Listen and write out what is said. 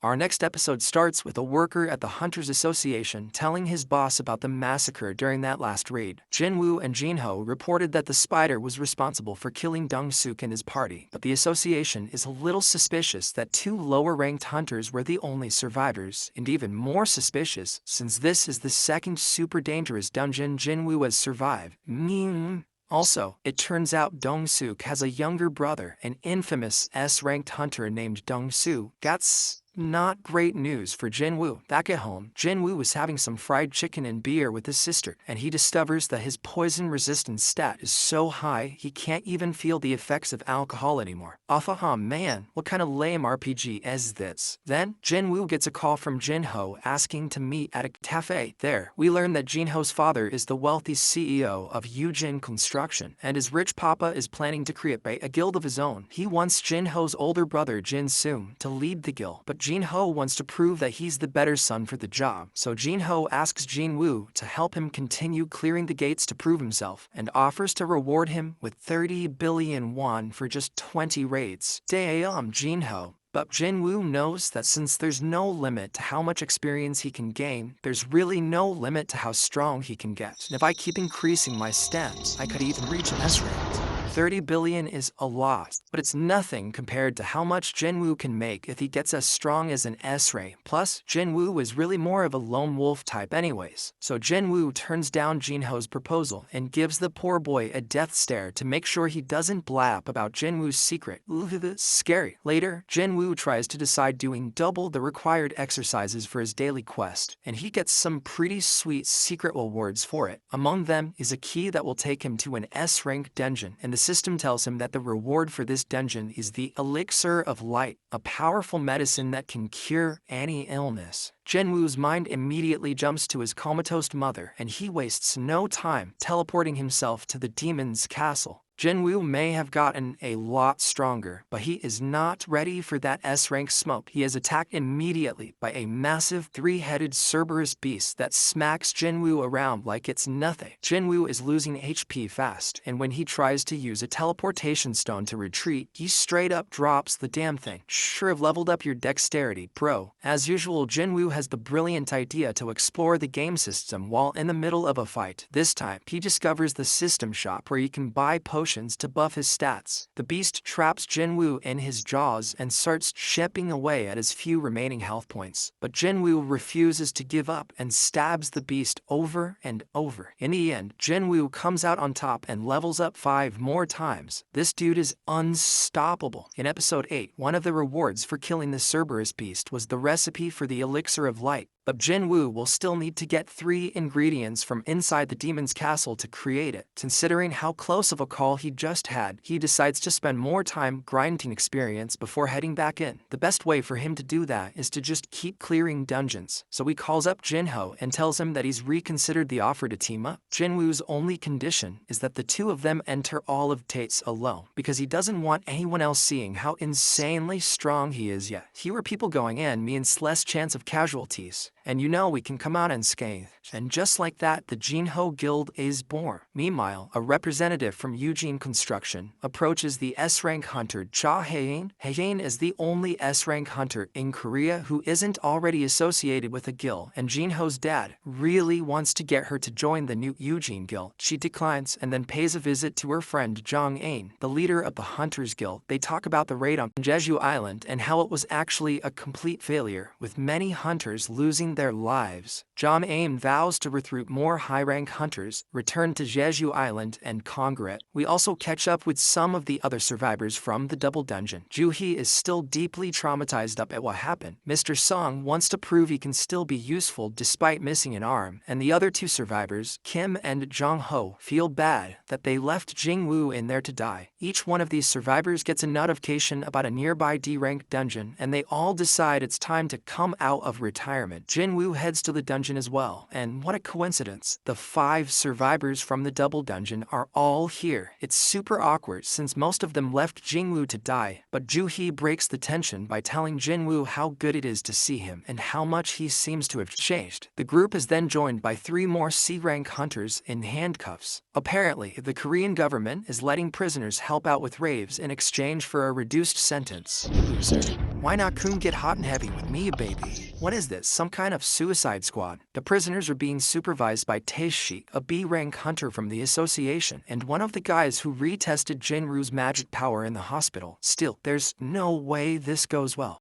Our next episode starts with a worker at the Hunters Association telling his boss about the massacre during that last raid. Jin-Woo and Jin-Ho reported that the spider was responsible for killing Dong-suk and his party, but the association is a little suspicious that two lower-ranked hunters were the only survivors, and even more suspicious since this is the second super dangerous dungeon Jin-Woo has survived. Also, it turns out Dong-suk has a younger brother, an infamous S-ranked hunter named Dong-soo. That's not great news for Jin-Woo. Back at home, Jin-Woo was having some fried chicken and beer with his sister, and he discovers that his poison resistance stat is so high he can't even feel the effects of alcohol anymore. Man, what kind of lame RPG is this? Then, Jin-Woo gets a call from Jin-Ho asking to meet at a cafe. There, we learn that Jin-Ho's father is the wealthy CEO of Yujin Construction, and his rich papa is planning to create a guild of his own. He wants Jin-Ho's older brother Jin-Sung to lead the guild, but Jin-Ho wants to prove that he's the better son for the job, so Jin-Ho asks Jin-Woo to help him continue clearing the gates to prove himself, and offers to reward him with 30 billion won for just 20 raids. Damn, Jin-Ho. But Jin-Woo knows that since there's no limit to how much experience he can gain, there's really no limit to how strong he can get. And if I keep increasing my stats, I could even reach an S rank. 30 billion is a lot, but it's nothing compared to how much Jin-Woo can make if he gets as strong as an S-Ray. Plus, Jin-Woo is really more of a lone wolf type anyways, so Jin-Woo turns down Jin-Ho's proposal and gives the poor boy a death stare to make sure he doesn't blab about Jin-Woo's secret. Scary. Later, Jin-Woo tries to decide doing double the required exercises for his daily quest, and he gets some pretty sweet secret rewards for it. Among them is a key that will take him to an S-rank dungeon, and the system tells him that the reward for this dungeon is the Elixir of Light, a powerful medicine that can cure any illness. Jin-Woo's mind immediately jumps to his comatose mother, and he wastes no time teleporting himself to the demon's castle. Jin-Woo may have gotten a lot stronger, but he is not ready for that S-rank smoke. He is attacked immediately by a massive three-headed Cerberus beast that smacks Jin-Woo around like it's nothing. Jin-Woo is losing HP fast, and when he tries to use a teleportation stone to retreat, he straight up drops the damn thing. Sure have leveled up your dexterity, bro. As usual, Jin-Woo has the brilliant idea to explore the game system while in the middle of a fight. This time, he discovers the system shop where he can buy potions to buff his stats. The beast traps Jin-Woo in his jaws and starts chipping away at his few remaining health points. But Jin-Woo refuses to give up and stabs the beast over and over. In the end, Jin-Woo comes out on top and levels up 5 more times. This dude is unstoppable. In episode 8, one of the rewards for killing the Cerberus beast was the recipe for the Elixir of Light. But Jin-Woo will still need to get 3 ingredients from inside the demon's castle to create it. Considering how close of a call he just had, he decides to spend more time grinding experience before heading back in. The best way for him to do that is to just keep clearing dungeons. So he calls up Jin-Ho and tells him that he's reconsidered the offer to team up. Jin-Woo's only condition is that the two of them enter all of Tate's alone, because he doesn't want anyone else seeing how insanely strong he is yet. Fewer people going in means less chance of casualties. And you know we can come out unscathed. And just like that, the Jin-Ho Guild is born. Meanwhile, a representative from Yujin Construction approaches the S-rank hunter Ja Hae-in. Hae-in is the only S-rank hunter in Korea who isn't already associated with a guild, and Jin-Ho's dad really wants to get her to join the new Yujin Guild. She declines and then pays a visit to her friend Jong-ain, the leader of the Hunters Guild. They talk about the raid on Jeju Island and how it was actually a complete failure, with many hunters losing their lives. Jong-ain vows to recruit more high-rank hunters, return to Jeju Island, and conquer it. We also catch up with some of the other survivors from the double dungeon. Joo-hee is still deeply traumatized up at what happened. Mr. Song wants to prove he can still be useful despite missing an arm, and the other 2 survivors, Kim and Jong-ho, feel bad that they left Jin-Woo in there to die. Each one of these survivors gets a notification about a nearby D-rank dungeon, and they all decide it's time to come out of retirement. Jin-Woo heads to the dungeon as well, and what a coincidence. The 5 survivors from the double dungeon are all here. It's super awkward since most of them left Jin-Woo to die, but Joo-hee breaks the tension by telling Jin-Woo how good it is to see him and how much he seems to have changed. The group is then joined by 3 more C-rank hunters in handcuffs. Apparently, the Korean government is letting prisoners help out with raves in exchange for a reduced sentence. Loser. Why not Kun get hot and heavy with me, baby? What is this, some kind of suicide squad? The prisoners are being supervised by Tae-shi, a B-rank hunter from the association, and one of the guys who retested Jin-Woo's magic power in the hospital. Still, there's no way this goes well.